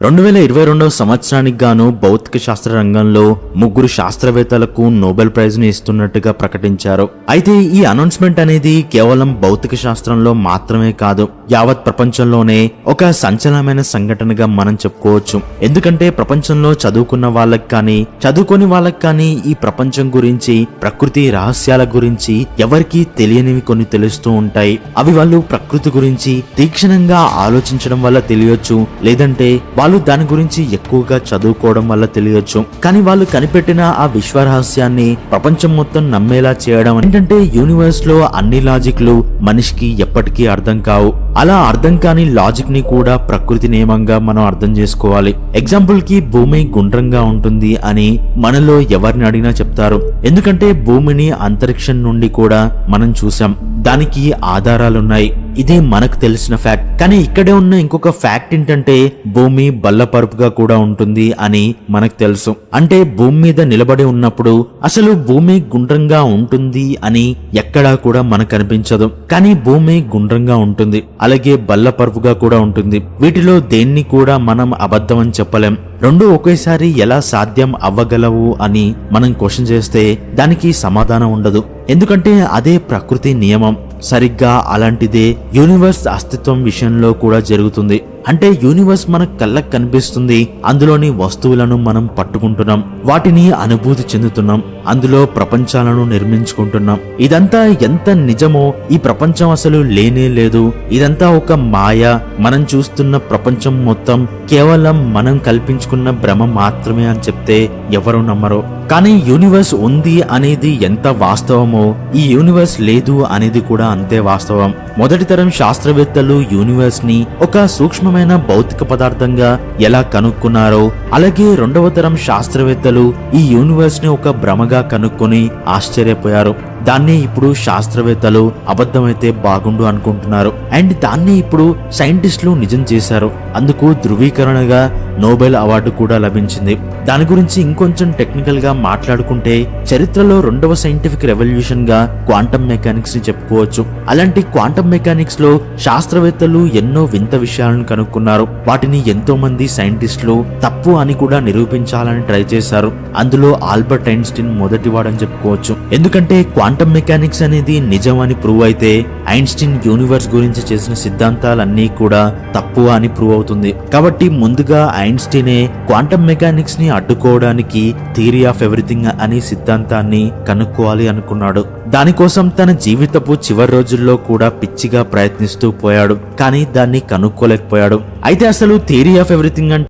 2022వ సంవత్సరానికి గాను భౌతిక శాస్త్ర రంగంలో ముగ్గురు శాస్త్రవేత్తలకు నోబెల్ ప్రైజ్ ని ఇస్తున్నట్టుగా ప్రకటించారు. అయితే ఈ అనౌన్స్మెంట్ అనేది కేవలం భౌతిక శాస్త్రంలో మాత్రమే కాదు, యావత్ ప్రపంచంలోనే ఒక సంచలనమైన సంఘటనగా మనం చెప్పుకోవచ్చు. ఎందుకంటే ప్రపంచంలో చదువుకున్న వాళ్ళకి కానీ చదువుకోని వాళ్ళకి కానీ ఈ ప్రపంచం గురించి, ప్రకృతి రహస్యాల గురించి ఎవరికీ తెలియనివి కొన్ని తెలుస్తూ ఉంటాయి. అవి వాళ్ళు ప్రకృతి గురించి తీక్షణంగా ఆలోచించడం వల్ల తెలియొచ్చు, లేదంటే వాళ్ళు దాని గురించి ఎక్కువగా చదువుకోవడం వల్ల తెలియొచ్చు. కానీ వాళ్ళు కనిపెట్టిన ఆ విశ్వ రహస్యాన్ని ప్రపంచం మొత్తం నమ్మేలా చేయడం ఏంటంటే, యూనివర్స్ లో అన్ని లాజిక్లు మనిషికి ఎప్పటికీ అర్థం కావు. అలా అర్థం కాని లాజిక్ ని కూడా ప్రకృతి నియమంగా మనం అర్థం చేసుకోవాలి. ఎగ్జాంపుల్ కి భూమి గుండ్రంగా ఉంటుంది అని మనలో ఎవరిని అడిగినా చెప్తారు. ఎందుకంటే భూమిని అంతరిక్షం నుండి కూడా మనం చూసాం, దానికి ఆధారాలున్నాయి. ఇది మనకు తెలిసిన ఫ్యాక్ట్. కానీ ఇక్కడే ఉన్న ఇంకొక ఫ్యాక్ట్ ఏంటంటే, భూమి బల్లపరుపుగా కూడా ఉంటుంది అని మనకు తెలుసు. అంటే భూమి మీద నిలబడి ఉన్నప్పుడు అసలు భూమి గుండ్రంగా ఉంటుంది అని ఎక్కడా కూడా మనకు అనిపించదు. కానీ భూమి గుండ్రంగా ఉంటుంది, అలాగే బల్లపరుపుగా కూడా ఉంటుంది. వీటిలో దేన్ని కూడా మనం అబద్ధం అని చెప్పలేం. రెండు ఒకేసారి ఎలా సాధ్యం అవ్వగలవు అని మనం క్వశ్చన్ చేస్తే దానికి సమాధానం ఉండదు. ఎందుకంటే అదే ప్రకృతి నియమం. సరిగ్గా అలాంటిదే యూనివర్స్ అస్తిత్వం విషయంలో కూడా జరుగుతుంది. అంటే యూనివర్స్ మన కళ్ళకు కనిపిస్తుంది, అందులోని వస్తువులను మనం పట్టుకుంటున్నాం, వాటిని అనుభూతి చెందుతున్నాం, అందులో ప్రపంచాలను నిర్మించుకుంటున్నాం. ఇదంతా ఎంత నిజమో, ఈ ప్రపంచం అసలు లేనే లేదు, ఇదంతా ఒక మాయ, మనం చూస్తున్న ప్రపంచం మొత్తం కేవలం మనం కల్పించుకున్న భ్రమ మాత్రమే అని చెప్తే ఎవరు నమ్మరు. కానీ యూనివర్స్ ఉంది అనేది ఎంత వాస్తవమో, ఈ యూనివర్స్ లేదు అనేది కూడా అంతే వాస్తవం. మొదటి తరం శాస్త్రవేత్తలు యూనివర్స్ ని ఒక సూక్ష్మమైన భౌతిక పదార్థంగా ఎలా కనుక్కున్నారో, అలాగే రెండవ తరం శాస్త్రవేత్తలు ఈ యూనివర్స్ ని ఒక భ్రమగా కనుక్కొని ఆశ్చర్యపోయారు. దాన్ని ఇప్పుడు శాస్త్రవేత్తలు అబద్ధమైతే బాగుండు అనుకుంటున్నారు. అండ్ దాన్ని ఇప్పుడు సైంటిస్టులు నిజం చేశారు. అందుకు ధృవీకరణగా నోబెల్ అవార్డు కూడా లభించింది. దాని గురించి ఇంకొంచెం టెక్నికల్ గా మాట్లాడుకుంటే, చరిత్రలో రెండవ సైంటిఫిక్ రెవల్యూషన్ గా క్వాంటమ్ మెకానిక్స్ ని చెప్పుకోవచ్చు. అలాంటి క్వాంటమ్ మెకానిక్స్ లో శాస్త్రవేత్తలు ఎన్నో వింత విషయాలను కనుక్కున్నారు. వాటిని ఎంతో మంది సైంటిస్టులు తప్పు అని కూడా నిరూపించాలని ట్రై చేశారు. అందులో ఆల్బర్ట్ ఐన్స్టీన్ మొదటివాడని చెప్పుకోవచ్చు. ఎందుకంటే క్వాంటమ్ మెకానిక్స్ అనేది నిజం అని ప్రూవ్ అయితే, ఐన్స్టీన్ యూనివర్స్ గురించి చేసిన సిద్ధాంతాలన్నీ కూడా తప్పు అని ప్రూవ్ అవుతుంది. కాబట్టి ముందుగా ఐన్స్టీనే క్వాంటమ్ మెకానిక్స్ ని అడ్డుకోవడానికి థియరీ ఆఫ్ ఎవ్రీథింగ్ అనే సిద్ధాంతాన్ని కనుక్కోవాలి అనుకున్నాడు. దానికోసం తన జీవితపు చివరి రోజుల్లో కూడా పిచ్చిగా ప్రయత్నిస్తూ పోయాడు. కానీ దాన్ని కనుక్కోలేకపోయాడు. అయితే అసలు థియరీ ఆఫ్ ఎవ్రీథింగ్ అంటే